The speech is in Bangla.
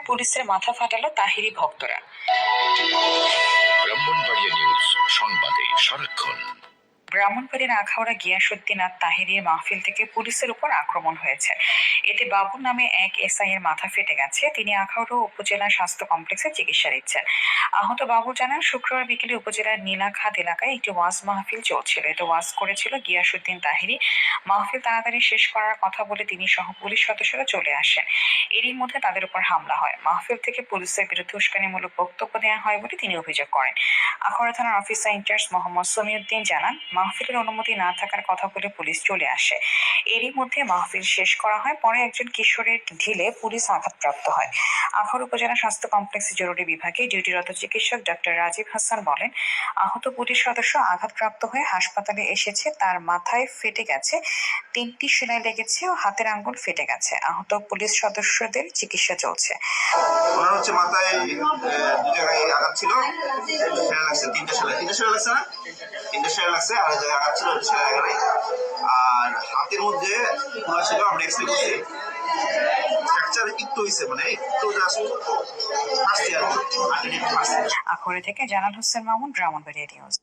পুলিশের মাথা ফাটালো তাহিরি ভক্তরা। ব্রাহ্মণবাড়িয়া নিউজ, সংবাদে সারাক্ষণ। ব্রাহ্মণবাড়ির আখাউড়া গিয়াসউদ্দিন আর তাহিরের মাহফিল থেকে পুলিশের উপর আক্রমণ হয়েছে। এতে বাবু নামে এক এসআই এর মাথা ফেটে গেছে। তিনি আখাউড়া উপজেলা স্বাস্থ্য কমপ্লেক্সে চিকিৎসা নিচ্ছেন। আহত বাবু জানান, শুক্রবার বিকেলে উপজেলার নীলাখাত এলাকায় একটি ওয়াজ মাহফিল চলছিল। এতে ওয়াজ করেছিল গিয়াসউদ্দিন তাহিরি। মাহফিল তাড়াতাড়ি শেষ করার কথা বলে তিনি সহ পুলিশ সদস্যরা চলে আসেন। এরই মধ্যে তাদের উপর হামলা হয়। মাহফিল থেকে পুলিশের বিরুদ্ধে উস্কানিমূলক বক্তব্য দেওয়া হয় বলে তিনি অভিযোগ করেন। আখাউড়া থানার অফিসার ইনচার্জ মোহাম্মদ সমিউদ্দিন জানান, মাহফিলের অনুমতি না থাকার কথা বলে পুলিশ চলে আসে। এরই মধ্যে মাহফিল শেষ করা হয়। পরে একজন কিশোরের ঢিলে পুলিশ আঘাতপ্রাপ্ত হয়। আখাউড়া উপজেলা স্বাস্থ্য কমপ্লেক্সে জরুরি বিভাগে ডিউটিরত চিকিৎসক ডক্টর রাজীব হাসান বলেন, আহত পুলিশ সদস্য আঘাতপ্রাপ্ত হয়ে হাসপাতালে এসেছে। তার মাথায় ফেটে গেছে, 3টি সেলাই লেগেছে ও হাতের আঙ্গুল ফেটে গেছে। আহত পুলিশ সদস্যদের চিকিৎসা চলছে। ওনার হচ্ছে মাথায় দু জায়গায় আঘাত ছিল, সেলাই লাগছে, তিনটে সেলাই লাগছে না, তিনটে সেলাই লাগছে, আর জায়গায় আঘাত ছিল সেলাই লাগে নাই। আর হাতের মধ্যে খোলা ছিল, আমরা এক্সরে করছি, ফ্র্যাকচার একটু হয়েছে, মানে একটু জাস্ট ফার্স্ট ইয়ার। আখাউড়া থেকে জালাল হোসেন মামুন, ব্রাহ্মণবাড়িয়া নিউজ।